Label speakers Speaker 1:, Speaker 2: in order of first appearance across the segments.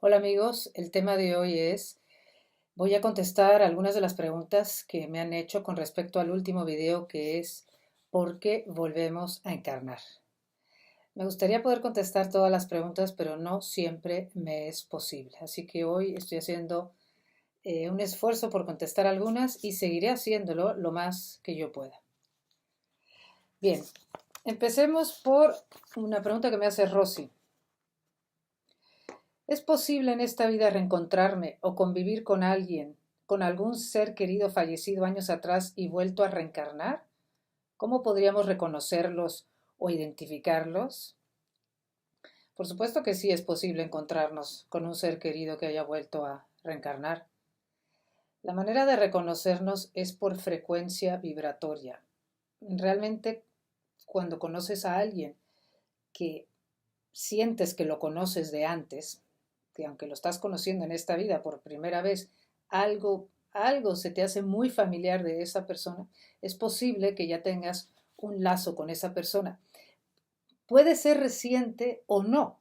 Speaker 1: Hola amigos, el tema de hoy voy a contestar algunas de las preguntas que me han hecho con respecto al último video que es ¿por qué volvemos a encarnar? Me gustaría poder contestar todas las preguntas, pero no siempre me es posible. Así que hoy estoy haciendo un esfuerzo por contestar algunas y seguiré haciéndolo lo más que yo pueda. Bien, empecemos por una pregunta que me hace Rosy. ¿Es posible en esta vida reencontrarme o convivir con alguien, con algún ser querido fallecido años atrás y vuelto a reencarnar? ¿Cómo podríamos reconocerlos o identificarlos? Por supuesto que sí es posible encontrarnos con un ser querido que haya vuelto a reencarnar. La manera de reconocernos es por frecuencia vibratoria. Realmente, cuando conoces a alguien que sientes que lo conoces de antes, que aunque lo estás conociendo en esta vida por primera vez, algo se te hace muy familiar de esa persona, es posible que ya tengas un lazo con esa persona. Puede ser reciente o no.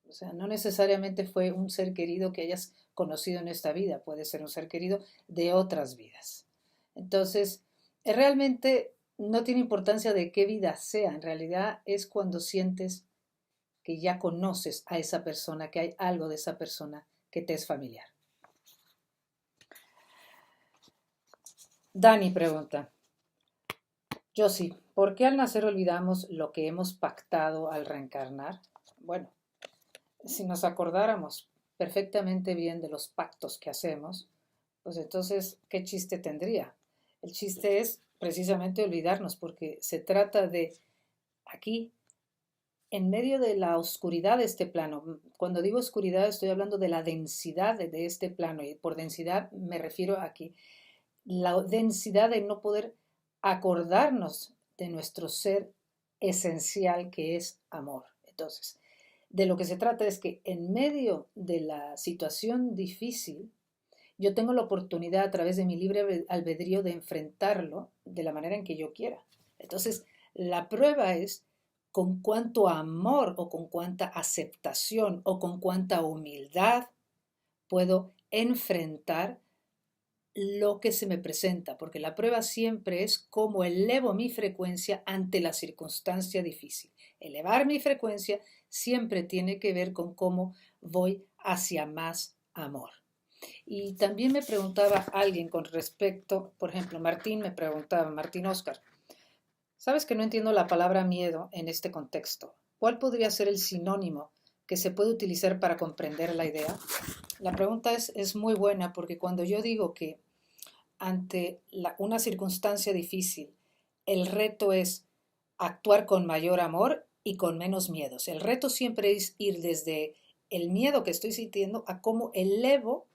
Speaker 1: O sea, no necesariamente fue un ser querido que hayas conocido en esta vida, puede ser un ser querido de otras vidas. Entonces, realmente no tiene importancia de qué vida sea, en realidad es cuando sientes que ya conoces a esa persona, que hay algo de esa persona que te es familiar. Dani pregunta, yo sí, ¿por qué al nacer olvidamos lo que hemos pactado al reencarnar? Bueno, si nos acordáramos perfectamente bien de los pactos que hacemos, pues entonces, ¿qué chiste tendría? El chiste es precisamente olvidarnos, porque se trata de aquí, en medio de la oscuridad de este plano. Cuando digo oscuridad estoy hablando de la densidad de este plano, y por densidad me refiero aquí la densidad de no poder acordarnos de nuestro ser esencial que es amor. Entonces, de lo que se trata es que en medio de la situación difícil, yo tengo la oportunidad a través de mi libre albedrío de enfrentarlo de la manera en que yo quiera. Entonces, la prueba es con cuánto amor o con cuánta aceptación o con cuánta humildad puedo enfrentar lo que se me presenta, porque la prueba siempre es cómo elevo mi frecuencia ante la circunstancia difícil. Elevar mi frecuencia siempre tiene que ver con cómo voy hacia más amor. Y también me preguntaba alguien con respecto, por ejemplo, Martín me preguntaba, Martín Oscar, sabes que no entiendo la palabra miedo en este contexto. ¿Cuál podría ser el sinónimo que se puede utilizar para comprender la idea? La pregunta es muy buena porque cuando yo digo que ante una circunstancia difícil, el reto es actuar con mayor amor y con menos miedos. El reto siempre es ir desde el miedo que estoy sintiendo a cómo elevo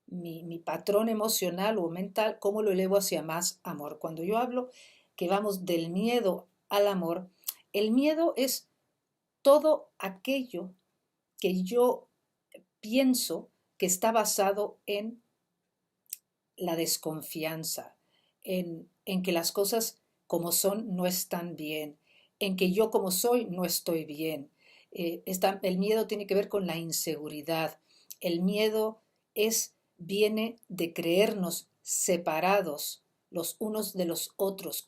Speaker 1: mi patrón emocional o mental, cómo lo elevo hacia más amor. Cuando yo hablo que vamos del miedo al amor, el miedo es todo aquello que yo pienso que está basado en la desconfianza, en que las cosas como son no están bien, en que yo como soy no estoy bien. El miedo tiene que ver con la inseguridad. El miedo viene de creernos separados los unos de los otros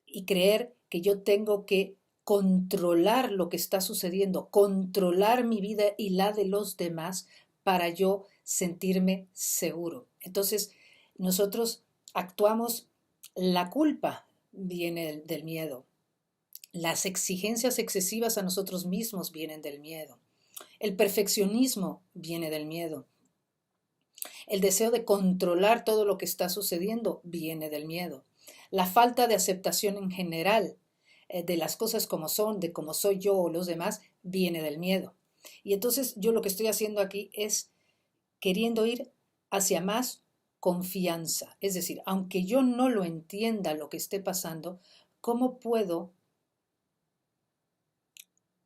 Speaker 1: y creer que yo tengo que controlar lo que está sucediendo, controlar mi vida y la de los demás para yo sentirme seguro. Entonces, nosotros actuamos, la culpa viene del miedo, las exigencias excesivas a nosotros mismos vienen del miedo, el perfeccionismo viene del miedo, el deseo de controlar todo lo que está sucediendo viene del miedo. La falta de aceptación en general de las cosas como son, de cómo soy yo o los demás, viene del miedo. Y entonces yo lo que estoy haciendo aquí es queriendo ir hacia más confianza. Es decir, aunque yo no lo entienda lo que esté pasando, ¿cómo puedo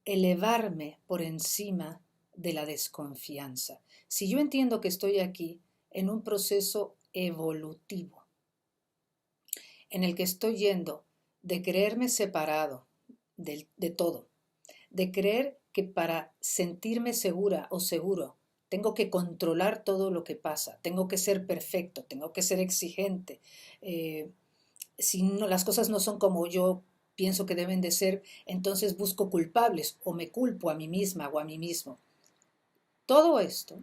Speaker 1: elevarme por encima de la desconfianza? Si yo entiendo que estoy aquí en un proceso evolutivo, en el que estoy yendo de creerme separado de todo, de creer que para sentirme segura o seguro tengo que controlar todo lo que pasa, tengo que ser perfecto, tengo que ser exigente. Eh, si no, las cosas no son como yo pienso que deben de ser, entonces busco culpables o me culpo a mí misma o a mí mismo. Todo esto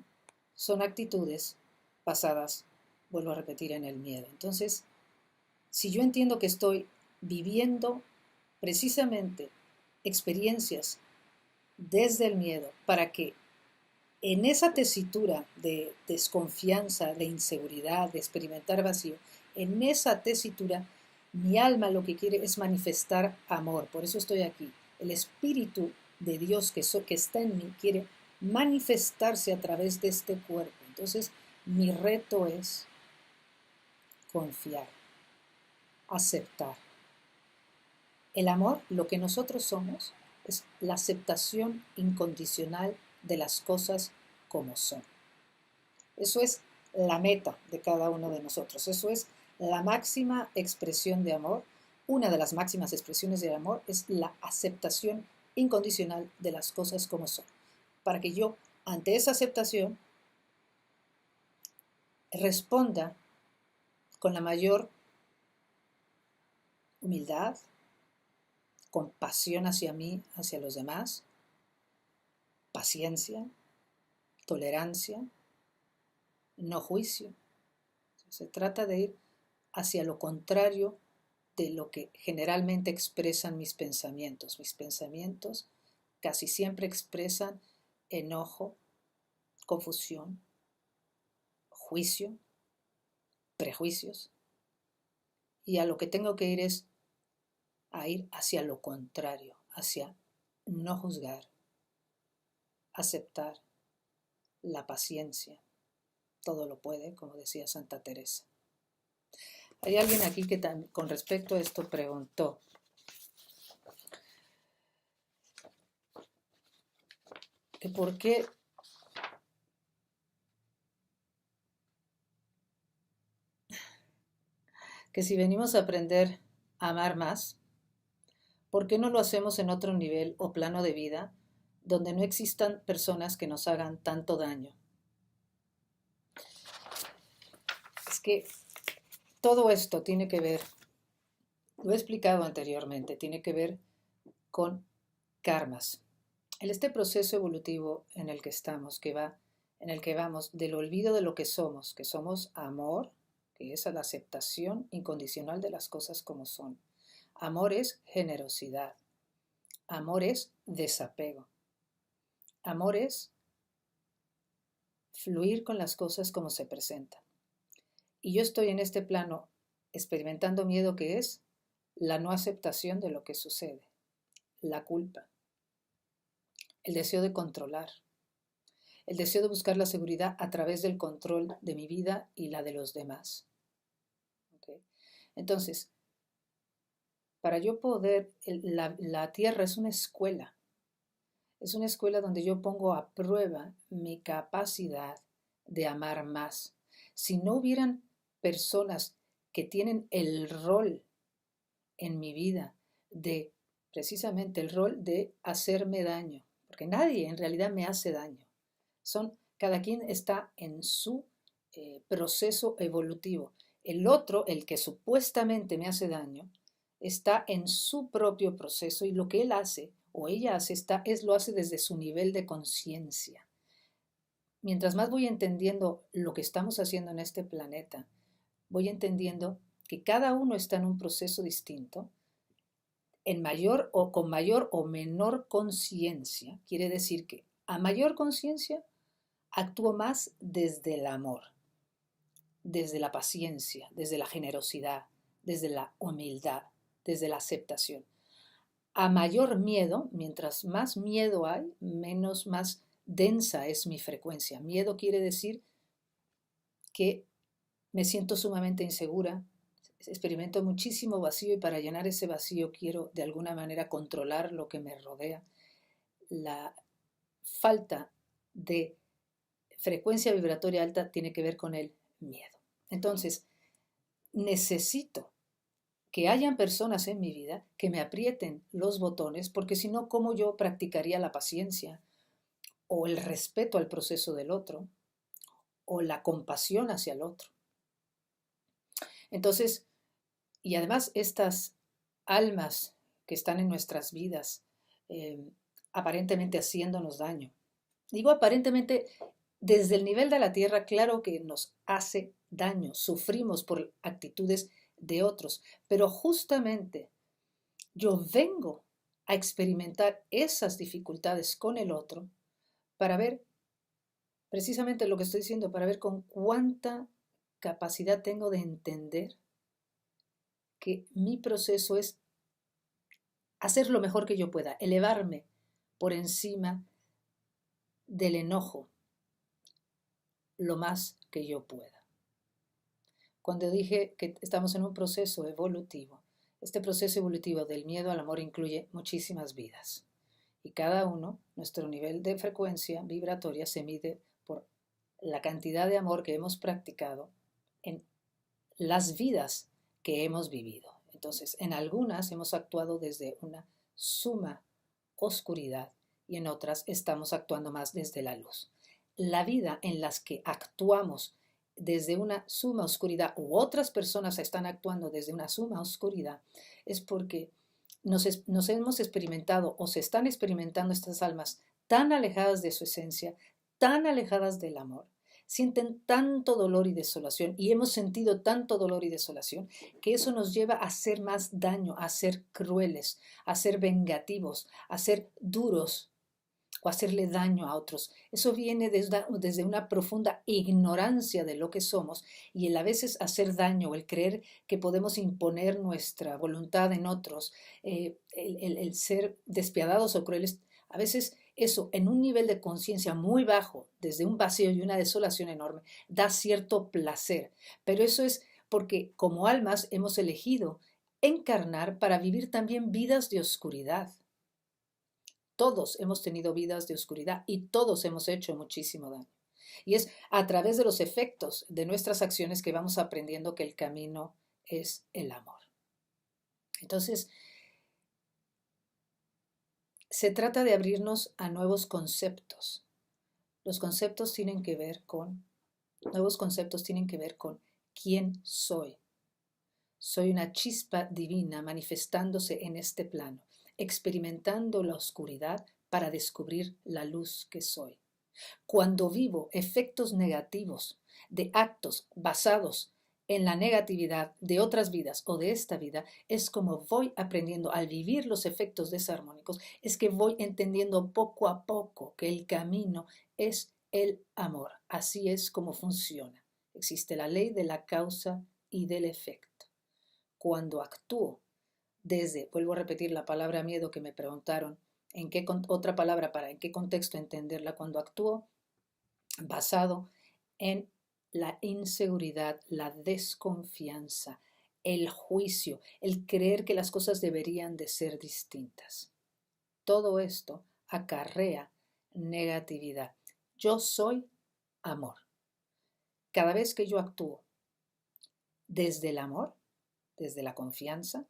Speaker 1: son actitudes basadas, vuelvo a repetir, en el miedo. Entonces, si yo entiendo que estoy viviendo precisamente experiencias desde el miedo para que en esa tesitura de desconfianza, de inseguridad, de experimentar vacío, en esa tesitura mi alma lo que quiere es manifestar amor. Por eso estoy aquí. El Espíritu de Dios que está en mí quiere manifestarse a través de este cuerpo. Entonces, mi reto es confiar, aceptar. El amor, lo que nosotros somos, es la aceptación incondicional de las cosas como son. Eso es la meta de cada uno de nosotros. Eso es la máxima expresión de amor. Una de las máximas expresiones de amor es la aceptación incondicional de las cosas como son. Para que yo, ante esa aceptación, responda con la mayor humildad, compasión hacia mí, hacia los demás, paciencia, tolerancia, no juicio. Se trata de ir hacia lo contrario de lo que generalmente expresan mis pensamientos. Mis pensamientos casi siempre expresan enojo, confusión, juicio, prejuicios. Y a lo que tengo que ir es a ir hacia lo contrario, hacia no juzgar, aceptar, la paciencia. Todo lo puede, como decía Santa Teresa. Hay alguien aquí que con respecto a esto preguntó, que por qué que si venimos a aprender a amar más, ¿por qué no lo hacemos en otro nivel o plano de vida donde no existan personas que nos hagan tanto daño? Es que todo esto tiene que ver, lo he explicado anteriormente, tiene que ver con karmas. Este proceso evolutivo en el que estamos, en el que vamos del olvido de lo que somos amor, que es la aceptación incondicional de las cosas como son. Amor es generosidad. Amor es desapego. Amor es fluir con las cosas como se presentan. Y yo estoy en este plano experimentando miedo, que es la no aceptación de lo que sucede, la culpa, el deseo de controlar, el deseo de buscar la seguridad a través del control de mi vida y la de los demás. ¿Okay? Entonces, para yo poder, la tierra es una escuela donde yo pongo a prueba mi capacidad de amar más. Si no hubieran personas que tienen el rol en mi vida de, precisamente el rol de hacerme daño, porque nadie en realidad me hace daño. Cada quien está en su proceso evolutivo. El otro, el que supuestamente me hace daño, está en su propio proceso y lo que él hace o ella hace lo hace desde su nivel de conciencia. Mientras más voy entendiendo lo que estamos haciendo en este planeta, voy entendiendo que cada uno está en un proceso distinto, con mayor o menor conciencia. Quiere decir que a mayor conciencia actúo más desde el amor, desde la paciencia, desde la generosidad, desde la humildad, desde la aceptación. A mayor miedo, mientras más miedo hay, más densa es mi frecuencia. Miedo quiere decir que me siento sumamente insegura, experimento muchísimo vacío y para llenar ese vacío quiero de alguna manera controlar lo que me rodea. La falta de frecuencia vibratoria alta tiene que ver con el miedo. Entonces, necesito que hayan personas en mi vida que me aprieten los botones, porque si no, ¿cómo yo practicaría la paciencia? o el respeto al proceso del otro, o la compasión hacia el otro. Entonces, y además estas almas que están en nuestras vidas, aparentemente haciéndonos daño. Digo aparentemente, desde el nivel de la tierra, claro que nos hace daño, sufrimos por actitudes de otros, pero justamente yo vengo a experimentar esas dificultades con el otro para ver precisamente lo que estoy diciendo, para ver con cuánta capacidad tengo de entender que mi proceso es hacer lo mejor que yo pueda, elevarme por encima del enojo lo más que yo pueda. Cuando dije que estamos en un proceso evolutivo, este proceso evolutivo del miedo al amor incluye muchísimas vidas. Y cada uno, nuestro nivel de frecuencia vibratoria se mide por la cantidad de amor que hemos practicado en las vidas que hemos vivido. Entonces, en algunas hemos actuado desde una suma oscuridad y en otras estamos actuando más desde la luz. La vida en las que actuamos desde una suma oscuridad u otras personas están actuando desde una suma oscuridad es porque nos hemos experimentado o se están experimentando estas almas tan alejadas de su esencia, tan alejadas del amor, sienten tanto dolor y desolación y hemos sentido tanto dolor y desolación que eso nos lleva a hacer más daño, a ser crueles, a ser vengativos, a ser duros o hacerle daño a otros. Eso viene desde una profunda ignorancia de lo que somos y el a veces hacer daño o el creer que podemos imponer nuestra voluntad en otros, el ser despiadados o crueles, a veces eso en un nivel de conciencia muy bajo, desde un vacío y una desolación enorme, da cierto placer. Pero eso es porque como almas hemos elegido encarnar para vivir también vidas de oscuridad. Todos hemos tenido vidas de oscuridad y todos hemos hecho muchísimo daño. Y es a través de los efectos de nuestras acciones que vamos aprendiendo que el camino es el amor. Entonces, se trata de abrirnos a nuevos conceptos. Los conceptos tienen que ver con, nuevos conceptos tienen que ver con quién soy. Soy una chispa divina manifestándose en este plano, experimentando la oscuridad para descubrir la luz que soy. Cuando vivo efectos negativos de actos basados en la negatividad de otras vidas o de esta vida, es como voy aprendiendo al vivir los efectos desarmónicos, es que voy entendiendo poco a poco que el camino es el amor. Así es como funciona. Existe la ley de la causa y del efecto. Cuando actúo desde, vuelvo a repetir la palabra miedo que me preguntaron, ¿en qué otra palabra para en qué contexto entenderla? Cuando actúo basado en la inseguridad, la desconfianza, el juicio, el creer que las cosas deberían de ser distintas. Todo esto acarrea negatividad. Yo soy amor. Cada vez que yo actúo desde el amor, desde la confianza,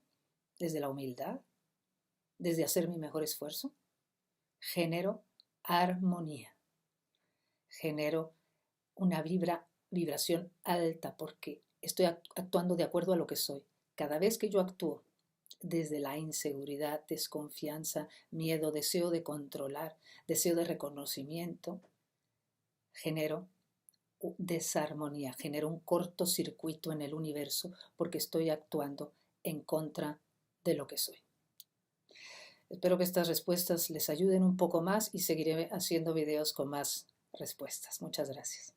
Speaker 1: desde la humildad, desde hacer mi mejor esfuerzo, genero armonía, genero una vibración alta porque estoy actuando de acuerdo a lo que soy. Cada vez que yo actúo desde la inseguridad, desconfianza, miedo, deseo de controlar, deseo de reconocimiento, genero desarmonía, genero un cortocircuito en el universo porque estoy actuando en contra de lo que soy. Espero que estas respuestas les ayuden un poco más y seguiré haciendo videos con más respuestas. Muchas gracias.